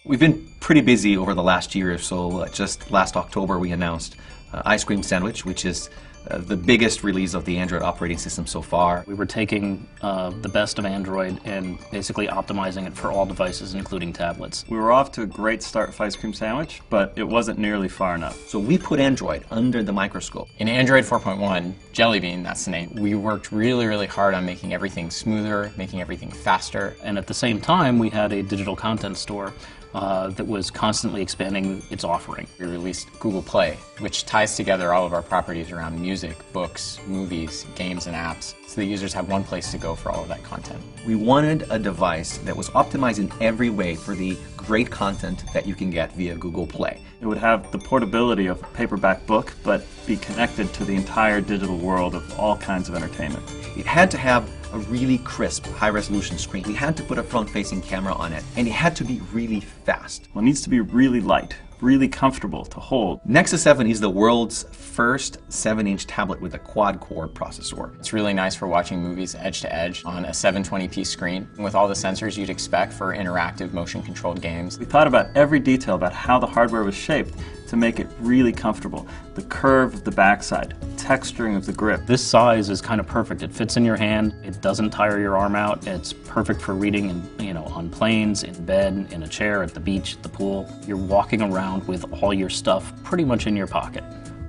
We've been pretty busy over the last year or so. Just last October we announced Ice Cream Sandwich, which is the biggest release of the Android operating system so far. We were taking the best of Android and basically optimizing it for all devices, including tablets. We were off to a great start with Ice Cream Sandwich, but it wasn't nearly far enough. So we put Android under the microscope. In Android 4.1, Jelly Bean, that's the name, we worked really hard on making everything smoother, making everything faster. And at the same time, we had a digital content store that was constantly expanding its offering. We released Google Play, which ties together all of our properties around music, books, movies, games, and apps, so the users have one place to go for all of that content. We wanted a device that was optimized in every way for the great content that you can get via Google Play. It would have the portability of a paperback book, but be connected to the entire digital world of all kinds of entertainment. It had to have a really crisp, high-resolution screen. We had to put a front-facing camera on it, and it had to be really fast. Well, it needs to be really light, really comfortable to hold. Nexus 7 is the world's first 7-inch tablet with a quad-core processor. It's really nice for watching movies edge to edge on a 720p screen, with all the sensors you'd expect for interactive motion-controlled games. We thought about every detail about how the hardware was shaped to make it really comfortable. The curve of the backside, texturing of the grip. This size is kind of perfect. It fits in your hand. It doesn't tire your arm out. It's perfect for reading on planes, in bed, in a chair, at the beach, at the pool. You're walking around with all your stuff pretty much in your pocket.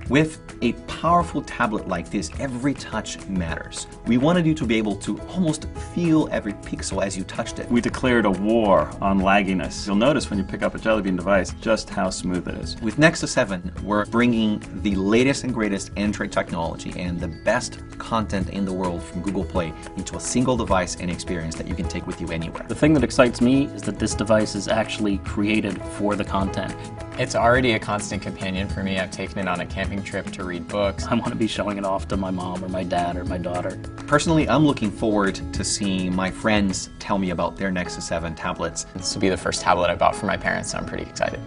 With a powerful tablet like this, every touch matters. We wanted you to be able to almost feel every pixel as you touched it. We declared a war on lagginess. You'll notice when you pick up a Jelly Bean device just how smooth it is. With Nexus 7, we're bringing the latest and greatest Android technology and the best content in the world from Google Play into a single device and experience that you can take with you anywhere. The thing that excites me is that this device is actually created for the content. It's already a constant companion for me. I've taken it on a camping trip to read books. I want to be showing it off to my mom or my dad or my daughter. Personally, I'm looking forward to seeing my friends tell me about their Nexus 7 tablets. This will be the first tablet I bought for my parents, so I'm pretty excited.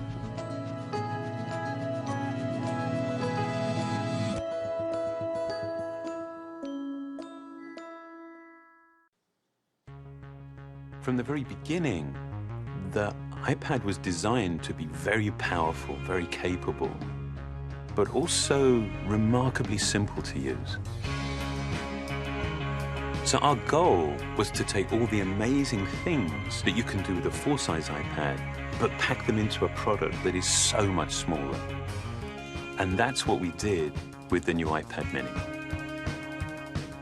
From the very beginning, the iPad was designed to be very powerful, very capable, but also remarkably simple to use. So our goal was to take all the amazing things that you can do with a full-size iPad, but pack them into a product that is so much smaller. And that's what we did with the new iPad mini.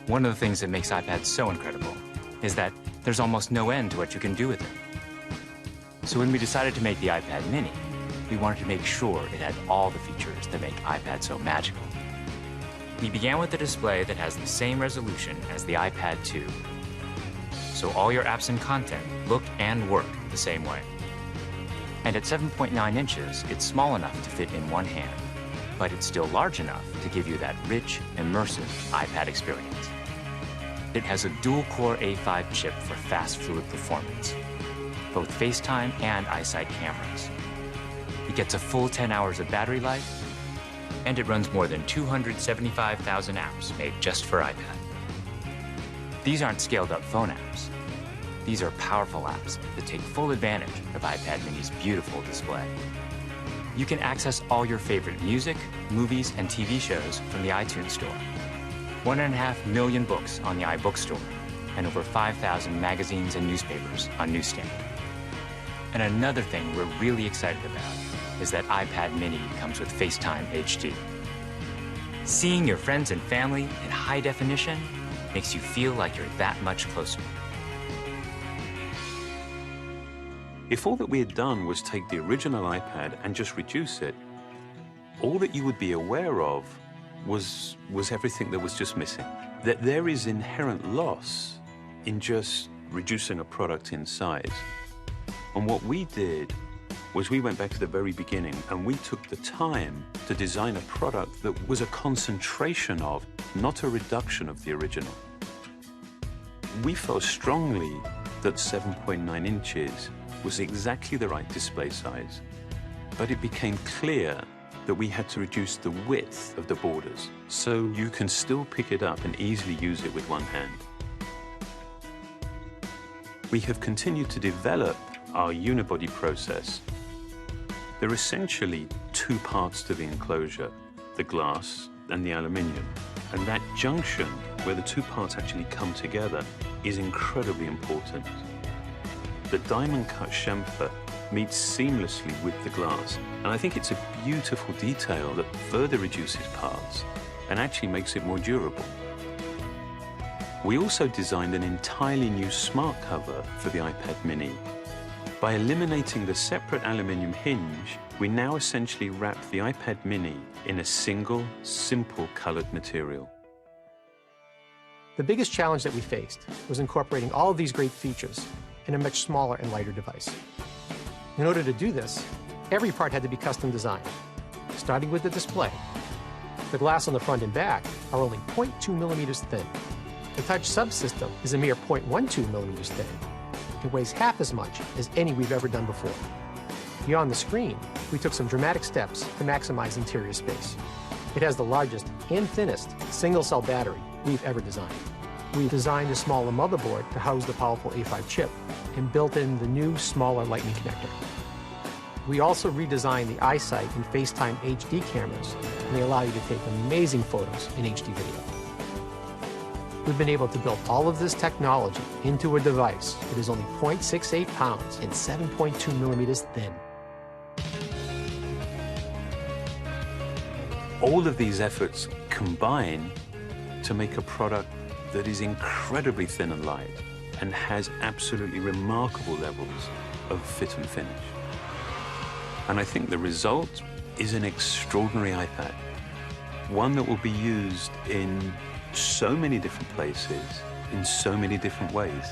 One of the things that makes iPads so incredible is that there's almost no end to what you can do with it. So when we decided to make the iPad mini, we wanted to make sure it had all the features that make iPad so magical. We began with a display that has the same resolution as the iPad 2. So all your apps and content look and work the same way. And at 7.9 inches, it's small enough to fit in one hand, but it's still large enough to give you that rich, immersive iPad experience. It has a dual-core A5 chip for fast, fluid performance, both FaceTime and iSight cameras. It gets a full 10 hours of battery life, and it runs more than 275,000 apps made just for iPad. These aren't scaled-up phone apps. These are powerful apps that take full advantage of iPad mini's beautiful display. You can access all your favorite music, movies, and TV shows from the iTunes Store. 1.5 million books on the iBookstore, and over 5,000 magazines and newspapers on Newsstand. And another thing we're really excited about is that iPad mini comes with FaceTime HD. Seeing your friends and family in high definition makes you feel like you're that much closer. If all that we had done was take the original iPad and just reduce it, all that you would be aware of was everything that was just missing. That there is inherent loss in just reducing a product in size. And what we did was we went back to the very beginning and we took the time to design a product that was a concentration of, not a reduction of the original. We felt strongly that 7.9 inches was exactly the right display size, but it became clear that we had to reduce the width of the borders so you can still pick it up and easily use it with one hand. We have continued to develop our unibody process There are essentially two parts to the enclosure, the glass and the aluminium. And that junction, where the two parts actually come together, is incredibly important. The diamond-cut chamfer meets seamlessly with the glass, and I think it's a beautiful detail that further reduces parts and actually makes it more durable. We also designed an entirely new smart cover for the iPad mini. By eliminating the separate aluminium hinge, we now essentially wrap the iPad mini in a single, simple colored material. The biggest challenge that we faced was incorporating all of these great features in a much smaller and lighter device. In order to do this, every part had to be custom designed, starting with the display. The glass on the front and back are only 0.2 millimeters thin. The touch subsystem is a mere 0.12 millimeters thin. It weighs half as much as any we've ever done before. Beyond the screen, we took some dramatic steps to maximize interior space. It has the largest and thinnest single-cell battery we've ever designed. We designed a smaller motherboard to house the powerful A5 chip and built in the new, smaller Lightning connector. We also redesigned the iSight and FaceTime HD cameras, and they allow you to take amazing photos in HD video. We've been able to build all of this technology into a device that is only 0.68 pounds and 7.2 millimeters thin. All of these efforts combine to make a product that is incredibly thin and light and has absolutely remarkable levels of fit and finish. And I think the result is an extraordinary iPad, one that will be used in so many different places, in so many different ways.